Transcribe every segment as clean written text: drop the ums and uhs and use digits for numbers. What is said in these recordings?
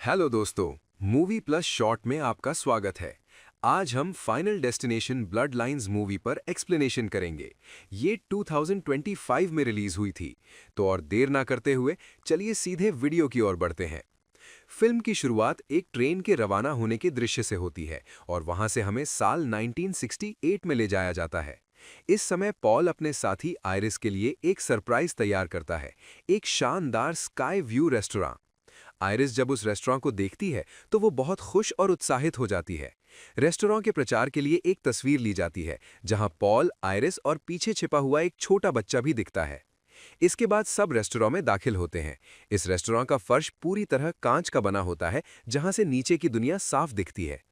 Hello दोस्तों, movie plus short में आपका स्वागत है। आज हम final destination blood lines movie पर एक्सप्लेनेशन करेंगे। ये 2025 में रिलीज हुई थी, तो और देर ना करते हुए चलिए सीधे वीडियो की ओर बढ़ते हैं। फिल्म की शुरुआत एक ट्रेन के रवाना होने के दृश्य से होती है और वहां से हमें साल 1968 में ले जाया जाता है। इस समय पॉल अपने साथी आयरिस के लिए एक सरप्राइज तैयार करता है, एक शानदार स्काई व्यू रेस्टोरेंट। आयरिस जब उस रेस्टोरेंट को देखती है तो वो बहुत खुश और उत्साहित हो जाती है। रेस्टोरेंट के प्रचार के लिए एक तस्वीर ली जाती है जहां पॉल, आयरिस और पीछे छिपा हुआ एक छोटा बच्चा भी दिखता है। इसके बाद सब रेस्टोरेंट में दाखिल होते हैं। इस रेस्टोरेंट का फर्श पूरी तरह कांच का बना होता है, जहां से नीचे की दुनिया साफ दिखती है।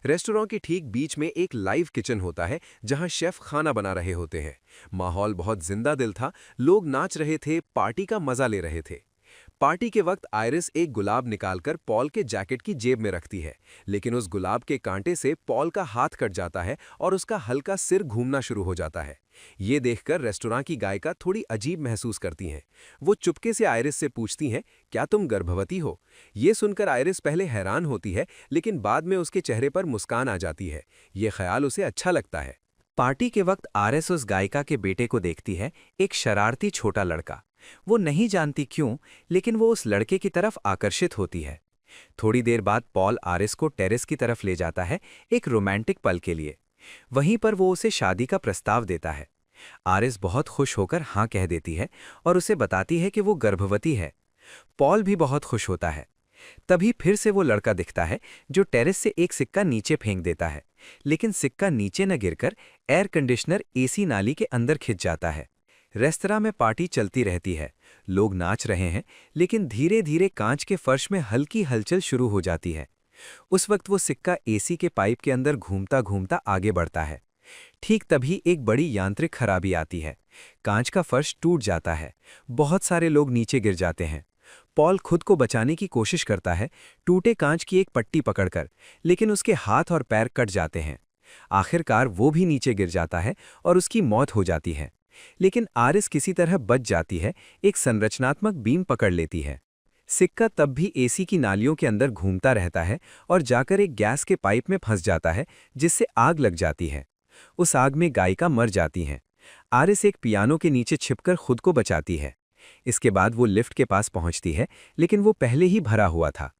रेस्टोरेंट के ठीक बीच में एक लाइव किचन होता है जहां शेफ खाना बना रहे होते हैं। माहौल बहुत जिंदा दिल था, लोग नाच रहे थे, पार्टी का मजा ले रहे थे। पार्टी के वक्त आयरिस एक गुलाब निकालकर पॉल के जैकेट की जेब में रखती है, लेकिन उस गुलाब के कांटे से पॉल का हाथ कट जाता है और उसका हल्का सिर घूमना शुरू हो जाता है। ये देखकर रेस्टोरेंट की गायिका थोड़ी अजीब महसूस करती हैं। वो चुपके से आयरिस से पूछती हैं, क्या तुम गर्भवती हो? ये सुनकर आयरिस पहले हैरान होती है, लेकिन बाद में उसके चेहरे पर मुस्कान आ जाती है। ये ख्याल उसे अच्छा लगता है। पार्टी के वक्त आरएस उस गायिका के बेटे को देखती है, एक शरारती छोटा लड़का। वो नहीं जानती क्यों, लेकिन वो उस लड़के की तरफ आकर्षित होती है। थोड़ी देर बाद पॉल आरएस को टेरेस की तरफ ले जाता है, एक रोमांटिक पल के लिए। वहीं पर वो उसे शादी का प्रस्ताव देता है। आरएस बहुत खुश होकर हाँ कह देती है और उसे बताती है कि वो गर्भवती है। पॉल भी बहुत खुश होता है। तभी फिर से वो लड़का दिखता है जो टेरेस से एक सिक्का नीचे फेंक देता है, लेकिन सिक्का नीचे न गिरकर एयर कंडीशनर एसी नाली के अंदर खिंच जाता है। रेस्तरां में पार्टी चलती रहती है, लोग नाच रहे हैं, लेकिन धीरे धीरे कांच के फर्श में हल्की हलचल शुरू हो जाती है। उस वक्त वो सिक्का एसी के पाइप के अंदर घूमता घूमता आगे बढ़ता है। ठीक तभी एक बड़ी यांत्रिक खराबी आती है। कांच का फर्श टूट जाता है। बहुत सारे लोग नीचे गिर जाते हैं। पॉल खुद को बचाने की कोशिश करता है, टूटे कांच की एक पट्टी पकड़कर, लेकिन उसके हाथ और पैर कट जाते हैं। आखिरकार वो भी नीचे गिर जाता है और उसकी मौत हो जाती है। लेकिन आरिस किसी तरह बच जाती है, एक संरचनात्मक बीम पकड़ लेती है। सिक्का तब भी एसी की नालियों के अंदर घूमता रहता है और जाकर एक गैस के पाइप में फंस जाता है, जिससे आग लग जाती है। उस आग में गायिका मर जाती हैं। आरिस एक पियानो के नीचे छिपकर खुद को बचाती है। इसके बाद वो लिफ्ट के पास पहुंचती है, लेकिन वो पहले ही भरा हुआ था।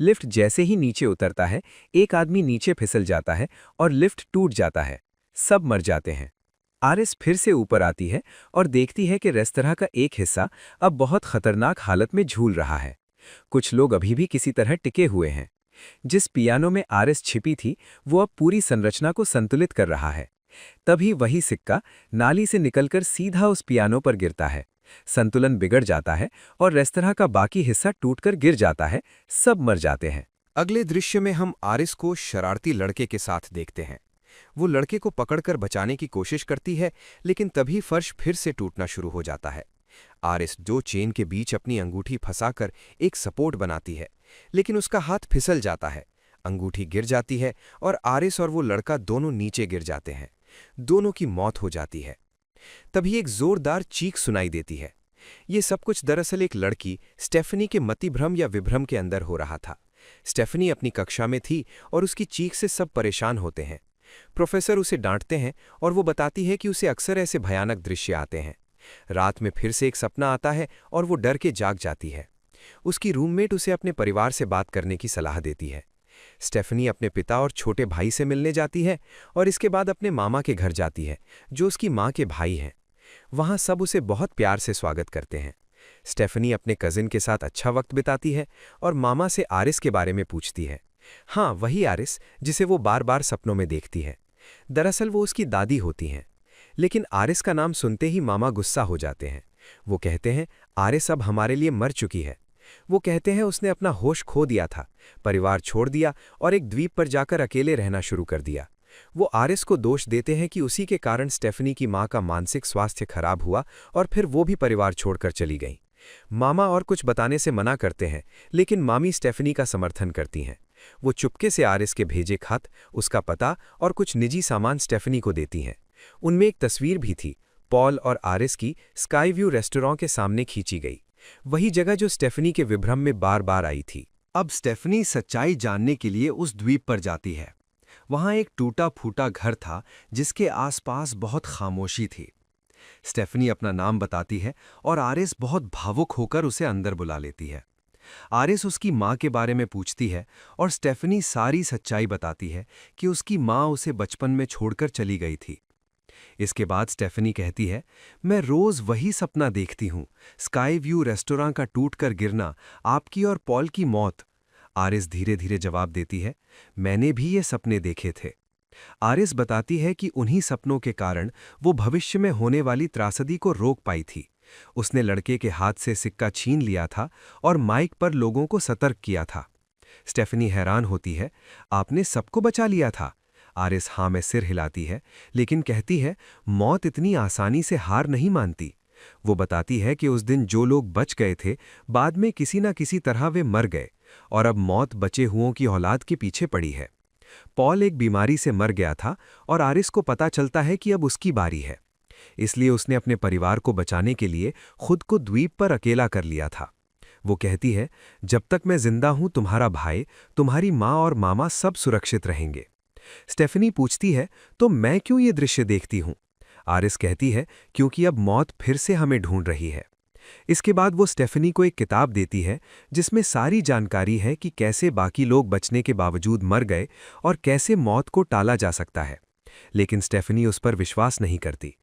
लिफ्ट जैसे ही नीचे उतरता है, एक आदमी नीचे फिसल जाता है और लिफ्ट टूट जाता है। सब मर जाते हैं। आरिस फिर से ऊपर आती है और देखती है कि रेस्तरां का एक हिस्सा अब बहुत खतरनाक हालत में झूल रहा है। कुछ लोग अभी भी किसी तरह टिके हुए हैं। जिस पियानो में आरिस छिपी थी, वो अब पूरी संरचना को संतुलित कर रहा है। तभी वही सिक्का नाली से निकलकर सीधा उस पियानो पर गिरता है। संतुलन बिगड़ जाता है और रेस्तरां का बाकी हिस्सा टूटकर गिर जाता है। सब मर जाते हैं। अगले दृश्य में हम आरिस को शरारती लड़के के साथ देखते हैं। वो लड़के को पकड़कर बचाने की कोशिश करती है, लेकिन तभी फर्श फिर से टूटना शुरू हो जाता है। आरिस दो चेन के बीच अपनी अंगूठी फंसाकर एक सपोर्ट बनाती है, लेकिन उसका हाथ फिसल जाता है। अंगूठी गिर जाती है और आरिस और वो लड़का दोनों नीचे गिर जाते हैं। दोनों की मौत हो जाती है। तभी एक जोरदार चीख सुनाई देती है। ये सब कुछ दरअसल एक लड़की स्टेफनी के मतिभ्रम या विभ्रम के अंदर हो रहा था। स्टेफनी अपनी कक्षा में थी और उसकी चीख से सब परेशान होते हैं। प्रोफेसर उसे डांटते हैं और वो बताती है कि उसे अक्सर ऐसे भयानक दृश्य आते हैं। रात में फिर से एक सपना आता है और वो डर के जाग जाती है। उसकी रूममेट उसे अपने परिवार से बात करने की सलाह देती है। स्टेफनी अपने पिता और छोटे भाई से मिलने जाती है और इसके बाद अपने मामा के घर जाती है, जो उसकी माँ के भाई हैं। वहाँ सब उसे बहुत प्यार से स्वागत करते हैं। स्टेफनी अपने कजिन के साथ अच्छा वक्त बिताती है और मामा से आरिस के बारे में पूछती है। हाँ, वही आरिस जिसे वो बार बार सपनों में देखती है। दरअसल वो उसकी दादी होती हैं। लेकिन आरिस का नाम सुनते ही मामा गुस्सा हो जाते हैं। वो कहते हैं, आरिस अब हमारे लिए मर चुकी है। वो कहते हैं उसने अपना होश खो दिया था, परिवार छोड़ दिया और एक द्वीप पर जाकर अकेले रहना शुरू कर दिया। वो आरिस को दोष देते हैं कि उसी के कारण स्टेफनी की मां का मानसिक स्वास्थ्य खराब हुआ और फिर वो भी परिवार छोड़कर चली गई। मामा और कुछ बताने से मना करते हैं, लेकिन मामी स्टेफनी का समर्थन करती हैं। वो चुपके से आरिस के भेजे खत, उसका पता और कुछ निजी सामान स्टेफनी को देती हैं। उनमें एक तस्वीर भी थी, पॉल और आरिस की स्काई व्यू रेस्टोरेंट के सामने खींची गई, वही जगह जो स्टेफनी के विभ्रम में बार बार आई थी। अब स्टेफनी सच्चाई जानने के लिए उस द्वीप पर जाती है। वहां एक टूटा फूटा घर था जिसके आसपास बहुत खामोशी थी। स्टेफनी अपना नाम बताती है और आरिस बहुत भावुक होकर उसे अंदर बुला लेती है। आरिस उसकी माँ के बारे में पूछती है और स्टेफनी सारी सच्चाई बताती है कि उसकी माँ उसे बचपन में छोड़कर चली गई थी। इसके बाद स्टेफनी कहती है, मैं रोज वही सपना देखती हूँ, स्काई व्यू रेस्टोरेंट का टूटकर गिरना, आपकी और पॉल की मौत। आरिस धीरे धीरे जवाब देती है, मैंने भी ये सपने देखे थे। आरिस बताती है कि उन्हीं सपनों के कारण वो भविष्य में होने वाली त्रासदी को रोक पाई थी। उसने लड़के के हाथ से सिक्का छीन लिया था और माइक पर लोगों को सतर्क किया था। स्टेफनी हैरान होती है, आपने सबको बचा लिया था? आरिस हाँ में सिर हिलाती है, लेकिन कहती है, मौत इतनी आसानी से हार नहीं मानती। वो बताती है कि उस दिन जो लोग बच गए थे, बाद में किसी न किसी तरह वे मर गए और अब मौत बचे हुओं की औलाद के पीछे पड़ी है। पॉल एक बीमारी से मर गया था और आरिस को पता चलता है कि अब उसकी बारी है। इसलिए उसने अपने परिवार को बचाने के लिए खुद को द्वीप पर अकेला कर लिया था। वो कहती है, जब तक मैं जिंदा हूं तुम्हारा भाई, तुम्हारी माँ और मामा सब सुरक्षित रहेंगे। स्टेफनी पूछती है, तो मैं क्यों ये दृश्य देखती हूं? आरिस कहती है, क्योंकि अब मौत फिर से हमें ढूंढ रही है। इसके बाद वो स्टेफनी को एक किताब देती है जिसमें सारी जानकारी है कि कैसे बाकी लोग बचने के बावजूद मर गए और कैसे मौत को टाला जा सकता है। लेकिन स्टेफनी उस पर विश्वास नहीं करती।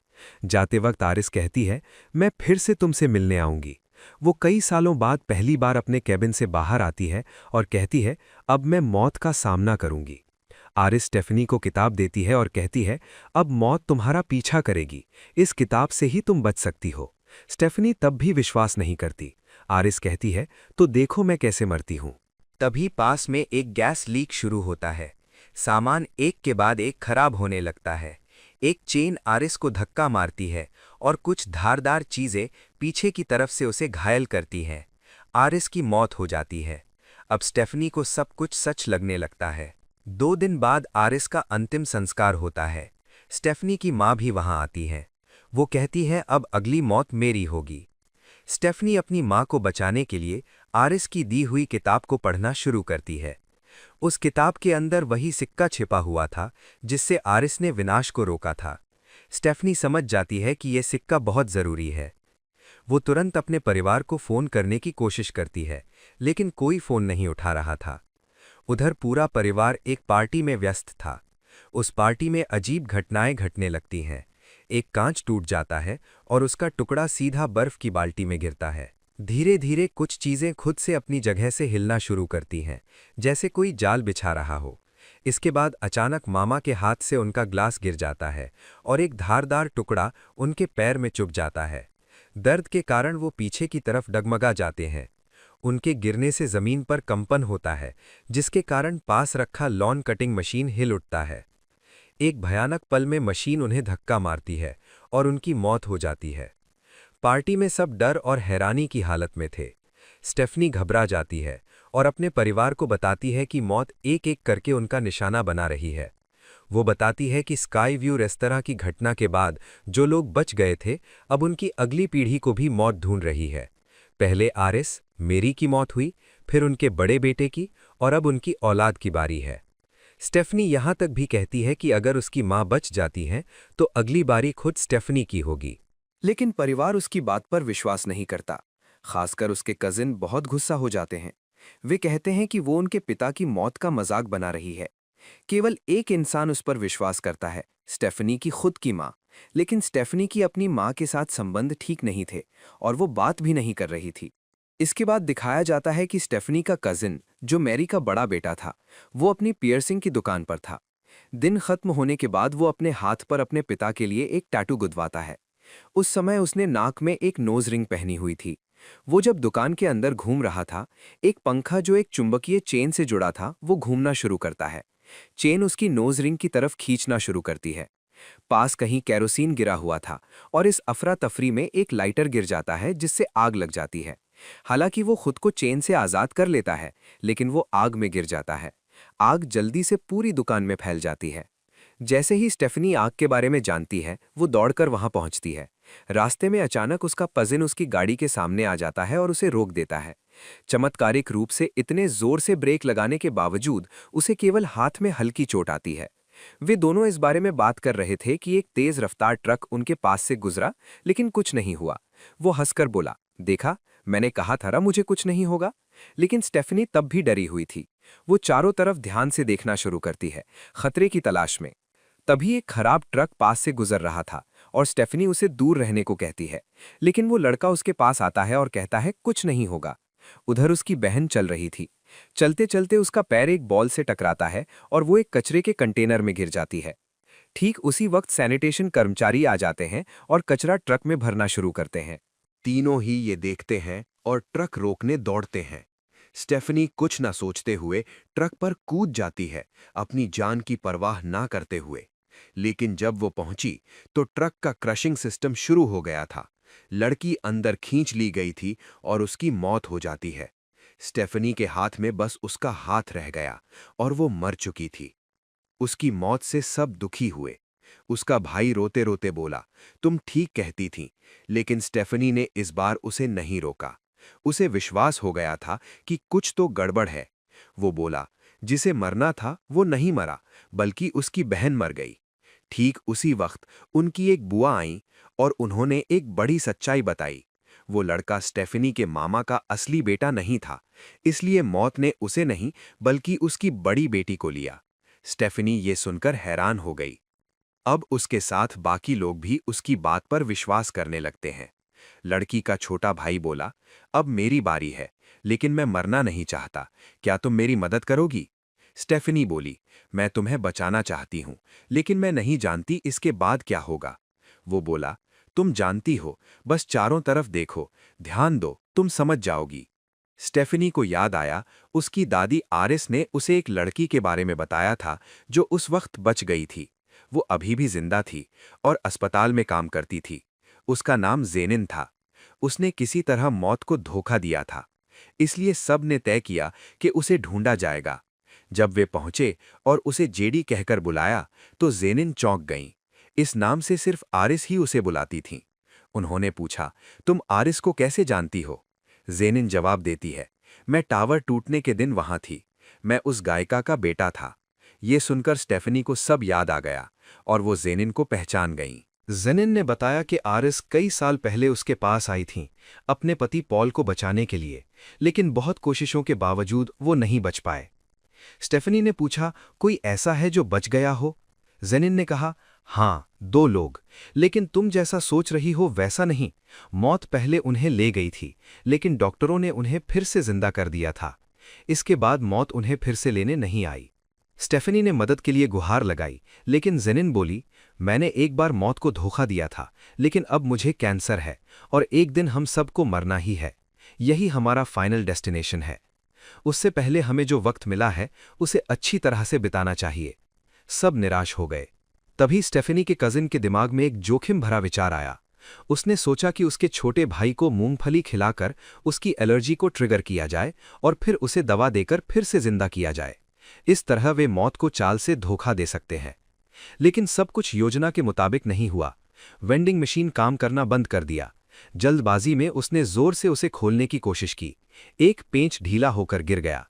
जाते वक्त आरिस कहती है, मैं फिर से तुमसे मिलने आऊंगी। वो कई सालों बाद पहली बार अपने कैबिन से बाहर आती है और कहती है, अब मैं मौत का सामना करूंगी। आरिस स्टेफनी को किताब देती है और कहती है, अब मौत तुम्हारा पीछा करेगी, इस किताब से ही तुम बच सकती हो। स्टेफनी तब भी विश्वास नहीं करती। आरिस कहती है, तो देखो मैं कैसे मरती हूं। तभी पास में एक गैस लीक शुरू होता है। सामान एक के बाद एक खराब होने लगता है। एक चेन आरिस को धक्का मारती है और कुछ धारदार चीजें पीछे की तरफ से उसे घायल करती हैं। आरिस की मौत हो जाती है। अब स्टेफनी को सब कुछ सच लगने लगता है। 2 दिन बाद आरिस का अंतिम संस्कार होता है। स्टेफनी की माँ भी वहां आती है। वो कहती है, अब अगली मौत मेरी होगी। स्टेफनी अपनी माँ को बचाने के लिए आरिस की दी हुई किताब को पढ़ना शुरू करती है। उस किताब के अंदर वही सिक्का छिपा हुआ था जिससे आरिस ने विनाश को रोका था। स्टेफनी समझ जाती है कि यह सिक्का बहुत जरूरी है। वो तुरंत अपने परिवार को फोन करने की कोशिश करती है, लेकिन कोई फोन नहीं उठा रहा था। उधर पूरा परिवार एक पार्टी में व्यस्त था। उस पार्टी में अजीब घटनाएं घटने लगती हैं। एक कांच टूट जाता है और उसका टुकड़ा सीधा बर्फ की बाल्टी में गिरता है। धीरे धीरे कुछ चीजें खुद से अपनी जगह से हिलना शुरू करती हैं, जैसे कोई जाल बिछा रहा हो। इसके बाद अचानक मामा के हाथ से उनका ग्लास गिर जाता है और एक धारदार टुकड़ा उनके पैर में चुभ जाता है। दर्द के कारण वो पीछे की तरफ डगमगा जाते हैं। उनके गिरने से जमीन पर कंपन होता है, जिसके कारण पास रखा लॉन कटिंग मशीन हिल उठता है। एक भयानक पल में मशीन उन्हें धक्का मारती है और उनकी मौत हो जाती है। पार्टी में सब डर और हैरानी की हालत में थे। स्टेफनी घबरा जाती है और अपने परिवार को बताती है कि मौत एक एक करके उनका निशाना बना रही है। वो बताती है कि स्काई व्यू रेस्तरां की घटना के बाद जो लोग बच गए थे, अब उनकी अगली पीढ़ी को भी मौत ढूंढ रही है। पहले आरिस, मेरी की मौत हुई, फिर उनके बड़े बेटे की और अब उनकी औलाद की बारी है। स्टेफनी यहाँ तक भी कहती है कि अगर उसकी माँ बच जाती हैं तो अगली बारी खुद स्टेफनी की होगी। लेकिन परिवार उसकी बात पर विश्वास नहीं करता। खासकर उसके कजिन बहुत गुस्सा हो जाते हैं। वे कहते हैं कि वो उनके पिता की मौत का मजाक बना रही है। केवल एक इंसान उस पर विश्वास करता है, स्टेफनी की खुद की माँ। लेकिन स्टेफनी की अपनी माँ के साथ संबंध ठीक नहीं थे और वो बात भी नहीं कर रही थी। इसके बाद दिखाया जाता है कि स्टेफनी का कजिन, जो मैरी का बड़ा बेटा था, वो अपनी पियर्सिंग की दुकान पर था। दिन खत्म होने के बाद वो अपने हाथ पर अपने पिता के लिए एक टैटू गुदवाता है। उस समय उसने नाक में एक नोज रिंग पहनी हुई थी। वो जब दुकान के अंदर घूम रहा था, एक पंखा जो एक चुंबकीय चेन से जुड़ा था वो घूमना शुरू करता है। चेन उसकी नोज रिंग की तरफ खींचना शुरू करती है। पास कहीं केरोसिन गिरा हुआ था और इस अफरा तफरी में एक लाइटर गिर जाता है जिससे आग लग जाती है। हालांकि वो खुद को चेन से आज़ाद कर लेता है, लेकिन वो आग में गिर जाता है। आग जल्दी से पूरी दुकान में फैल जाती है। जैसे ही स्टेफनी आग के बारे में जानती है, वो दौड़कर वहां पहुंचती है। रास्ते में अचानक उसका कजिन उसकी गाड़ी के सामने आ जाता है और उसे रोक देता है। चमत्कारिक रूप से इतने जोर से ब्रेक लगाने के बावजूद उसे केवल हाथ में हल्की चोट आती है। वे दोनों इस बारे में बात कर रहे थे कि एक तेज रफ्तार ट्रक उनके पास से गुजरा, लेकिन कुछ नहीं हुआ। वो हंसकर बोला, देखा, मैंने कहा था ना मुझे कुछ नहीं होगा। लेकिन स्टेफनी तब भी डरी हुई थी। वो चारों तरफ ध्यान से देखना शुरू करती है, खतरे की तलाश में। तभी एक खराब ट्रक पास से गुजर रहा था और स्टेफनी उसे दूर रहने को कहती है, लेकिन वो लड़का उसके पास आता है और कहता है कुछ नहीं होगा। उधर उसकी बहन चल रही थी। चलते चलते उसका पैर एक बॉल से टकराता है और वो एक कचरे के कंटेनर में गिर जाती है। ठीक उसी वक्त सैनिटेशन कर्मचारी आ जाते हैं और कचरा ट्रक में भरना शुरू करते हैं। तीनों ही ये देखते हैं और ट्रक रोकने दौड़ते हैं। स्टेफनी कुछ न सोचते हुए ट्रक पर कूद जाती है, अपनी जान की परवाह ना करते हुए। लेकिन जब वो पहुंची तो ट्रक का क्रशिंग सिस्टम शुरू हो गया था। लड़की अंदर खींच ली गई थी और उसकी मौत हो जाती है। स्टेफनी के हाथ में बस उसका हाथ रह गया और वो मर चुकी थी। उसकी मौत से सब दुखी हुए। उसका भाई रोते रोते बोला, तुम ठीक कहती थीं। लेकिन स्टेफनी ने इस बार उसे नहीं रोका। उसे विश्वास हो गया था कि कुछ तो गड़बड़ है। वो बोला, जिसे मरना था वो नहीं मरा, बल्कि उसकी बहन मर गई। ठीक उसी वक्त उनकी एक बुआ आईं और उन्होंने एक बड़ी सच्चाई बताई। वो लड़का स्टेफनी के मामा का असली बेटा नहीं था, इसलिए मौत ने उसे नहीं बल्कि उसकी बड़ी बेटी को लिया। स्टेफनी ये सुनकर हैरान हो गई। अब उसके साथ बाकी लोग भी उसकी बात पर विश्वास करने लगते हैं। लड़की का छोटा भाई बोला, अब मेरी बारी है, लेकिन मैं मरना नहीं चाहता। क्या तुम मेरी मदद करोगी? स्टेफनी बोली, मैं तुम्हें बचाना चाहती हूं, लेकिन मैं नहीं जानती इसके बाद क्या होगा। वो बोला, तुम जानती हो, बस चारों तरफ देखो, ध्यान दो, तुम समझ जाओगी। स्टेफनी को याद आया, उसकी दादी आरिस ने उसे एक लड़की के बारे में बताया था जो उस वक्त बच गई थी। वो अभी भी जिंदा थी और अस्पताल में काम करती थी। उसका नाम जेनिन था। उसने किसी तरह मौत को धोखा दिया था, इसलिए सब ने तय किया कि उसे ढूंढा जाएगा। जब वे पहुंचे और उसे जेडी कहकर बुलाया तो जेनिन चौंक गईं। इस नाम से सिर्फ आरिस ही उसे बुलाती थीं। उन्होंने पूछा, तुम आरिस को कैसे जानती हो? जेनिन जवाब देती है, मैं टावर टूटने के दिन वहां थी। मैं उस गायिका का बेटा था। ये सुनकर स्टेफनी को सब याद आ गया और वो जेनिन को पहचान गईं। जेनिन ने बताया कि आरिस कई साल पहले उसके पास आई थीं, अपने पति पॉल को बचाने के लिए, लेकिन बहुत कोशिशों के बावजूद वो नहीं बच पाए। स्टेफनी ने पूछा, कोई ऐसा है जो बच गया हो? जेनिन ने कहा, हाँ, 2 लोग, लेकिन तुम जैसा सोच रही हो वैसा नहीं। मौत पहले उन्हें ले गई थी, लेकिन डॉक्टरों ने उन्हें फिर से जिंदा कर दिया था। इसके बाद मौत उन्हें फिर से लेने नहीं आई। स्टेफनी ने मदद के लिए गुहार लगाई, लेकिन जेनिन बोली, मैंने एक बार मौत को धोखा दिया था, लेकिन अब मुझे कैंसर है और एक दिन हम सबको मरना ही है। यही हमारा फाइनल डेस्टिनेशन है। उससे पहले हमें जो वक्त मिला है उसे अच्छी तरह से बिताना चाहिए। सब निराश हो गए। तभी स्टेफनी के कजिन के दिमाग में एक जोखिम भरा विचार आया। उसने सोचा कि उसके छोटे भाई को मूंगफली खिलाकर उसकी एलर्जी को ट्रिगर किया जाए और फिर उसे दवा देकर फिर से जिंदा किया जाए। इस तरह वे मौत को चाल से धोखा दे सकते हैं। लेकिन सब कुछ योजना के मुताबिक नहीं हुआ। वेंडिंग मशीन काम करना बंद कर दिया। जल्दबाजी में उसने जोर से उसे खोलने की कोशिश की। एक पेंच ढीला होकर गिर गया।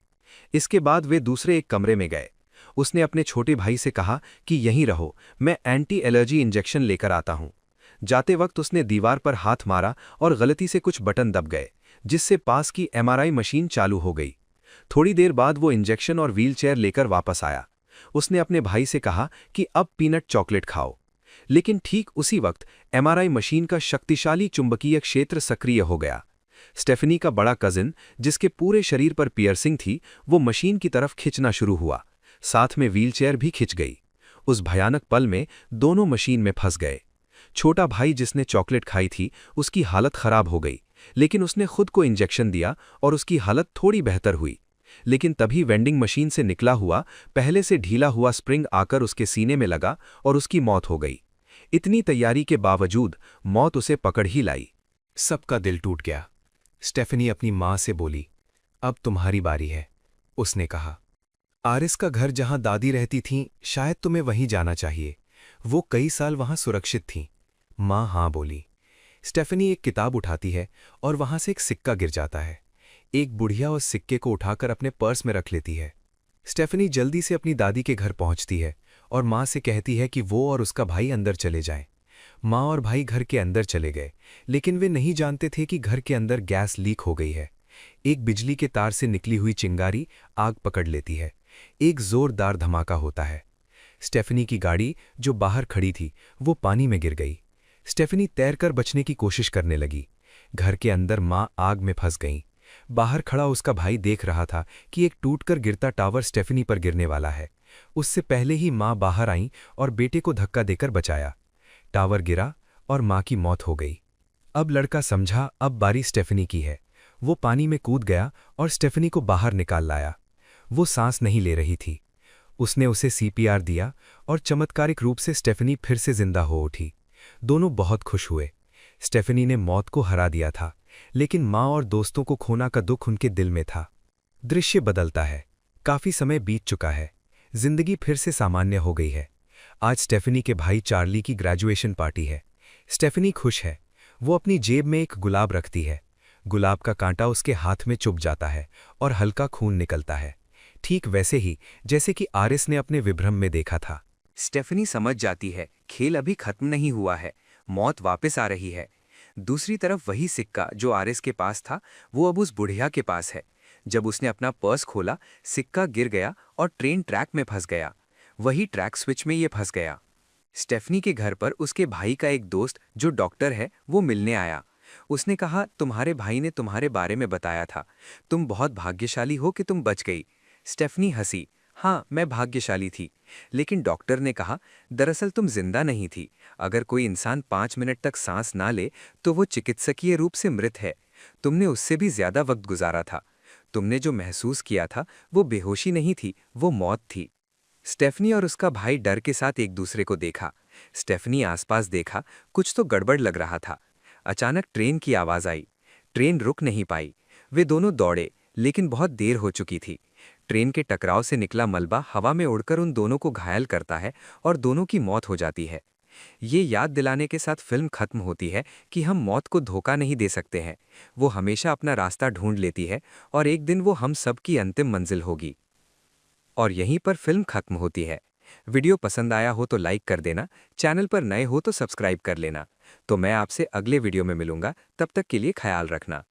इसके बाद वे दूसरे एक कमरे में गए। उसने अपने छोटे भाई से कहा कि यहीं रहो, मैं एंटी एलर्जी इंजेक्शन लेकर आता हूं। जाते वक्त उसने दीवार पर हाथ मारा और गलती से कुछ बटन दब गए, जिससे पास की एमआरआई मशीन चालू हो गई। थोड़ी देर बाद वो इंजेक्शन और व्हीलचेयर लेकर वापस आया। उसने अपने भाई से कहा कि अब पीनट चॉकलेट खाओ। लेकिन ठीक उसी वक्त एमआरआई मशीन का शक्तिशाली चुंबकीय क्षेत्र सक्रिय हो गया। स्टेफनी का बड़ा कजिन, जिसके पूरे शरीर पर पियर्सिंग थी, वो मशीन की तरफ खिंचना शुरू हुआ। साथ में व्हीलचेयर भी खिंच गई। उस भयानक पल में दोनों मशीन में फंस गए। छोटा भाई जिसने चॉकलेट खाई थी, उसकी हालत खराब हो गई, लेकिन उसने खुद को इंजेक्शन दिया और उसकी हालत थोड़ी बेहतर हुई। लेकिन तभी वेंडिंग मशीन से निकला हुआ पहले से ढीला हुआ स्प्रिंग आकर उसके सीने में लगा और उसकी मौत हो गई। इतनी तैयारी के बावजूद मौत उसे पकड़ ही लाई। सबका दिल टूट गया। स्टेफनी अपनी मां से बोली, अब तुम्हारी बारी है। उसने कहा, आरिस का घर जहां दादी रहती थीं, शायद तुम्हें वहीं जाना चाहिए। वो कई साल वहां सुरक्षित थीं। मां हां बोली। स्टेफनी एक किताब उठाती है और वहां से एक सिक्का गिर जाता है। एक बुढ़िया उस सिक्के को उठाकर अपने पर्स में रख लेती है। स्टेफनी जल्दी से अपनी दादी के घर पहुंचती है और माँ से कहती है कि वो और उसका भाई अंदर चले जाएं। माँ और भाई घर के अंदर चले गए, लेकिन वे नहीं जानते थे कि घर के अंदर गैस लीक हो गई है। एक बिजली के तार से निकली हुई चिंगारी आग पकड़ लेती है। एक जोरदार धमाका होता है। स्टेफनी की गाड़ी जो बाहर खड़ी थी वो पानी में गिर गई। स्टेफनी तैरकर बचने की कोशिश करने लगी। घर के अंदर माँ आग में फंस गई। बाहर खड़ा उसका भाई देख रहा था कि एक टूटकर गिरता टावर स्टेफनी पर गिरने वाला है। उससे पहले ही माँ बाहर आई और बेटे को धक्का देकर बचाया। टावर गिरा और माँ की मौत हो गई। अब लड़का समझा अब बारी स्टेफनी की है। वो पानी में कूद गया और स्टेफनी को बाहर निकाल लाया। वो सांस नहीं ले रही थी। उसने उसे सीपीआर दिया और चमत्कारिक रूप से स्टेफनी फिर से जिंदा हो उठी। दोनों बहुत खुश हुए। स्टेफनी ने मौत को हरा दिया था, लेकिन माँ और दोस्तों को खोना का दुख उनके दिल में था। दृश्य बदलता है। काफी समय बीत चुका है। जिंदगी फिर से सामान्य हो गई है। आज स्टेफनी के भाई चार्ली की ग्रेजुएशन पार्टी है। स्टेफनी खुश है। वो अपनी जेब में एक गुलाब रखती है। गुलाब का कांटा उसके हाथ में चुभ जाता है और हल्का खून निकलता है, ठीक वैसे ही जैसे कि आरिस ने अपने विभ्रम में देखा था। स्टेफनी समझ जाती है खेल अभी खत्म नहीं हुआ है, मौत वापस आ रही है। दूसरी तरफ वही सिक्का जो आरिस के पास था वो अब उस बुढ़िया के पास है। जब उसने अपना पर्स खोला, सिक्का गिर गया और ट्रेन ट्रैक में फंस गया। वही ट्रैक स्विच में ये फंस गया। स्टेफनी के घर पर उसके भाई का एक दोस्त जो डॉक्टर है वो मिलने आया। उसने कहा तुम्हारे भाई ने तुम्हारे बारे में बताया था, तुम बहुत भाग्यशाली हो कि तुम बच गई। स्टेफनी हंसी, हाँ मैं भाग्यशाली थी, लेकिन डॉक्टर ने कहा दरअसल तुम जिंदा नहीं थी। अगर कोई इंसान 5 मिनट तक सांस ना ले तो वो चिकित्सकीय रूप से मृत है। तुमने उससे भी ज्यादा वक्त गुजारा था। तुमने जो महसूस किया था वो बेहोशी नहीं थी, वो मौत थी। स्टेफनी और उसका भाई डर के साथ एक दूसरे को देखा। स्टेफनी आसपास देखा, कुछ तो गड़बड़ लग रहा था। अचानक ट्रेन की आवाज आई। ट्रेन रुक नहीं पाई। वे दोनों दौड़े, लेकिन बहुत देर हो चुकी थी। ट्रेन के टकराव से निकला मलबा हवा में उड़कर उन दोनों को घायल करता है और दोनों की मौत हो जाती है। ये याद दिलाने के साथ फिल्म खत्म होती है कि हम मौत को धोखा नहीं दे सकते हैं। वो हमेशा अपना रास्ता ढूंढ लेती है और एक दिन वो हम सब की अंतिम मंजिल होगी। और यहीं पर फिल्म खत्म होती है। वीडियो पसंद आया हो तो लाइक कर देना, चैनल पर नए हो तो सब्सक्राइब कर लेना। तो मैं आपसे अगले वीडियो में मिलूंगा, तब तक के लिए ख्याल रखना।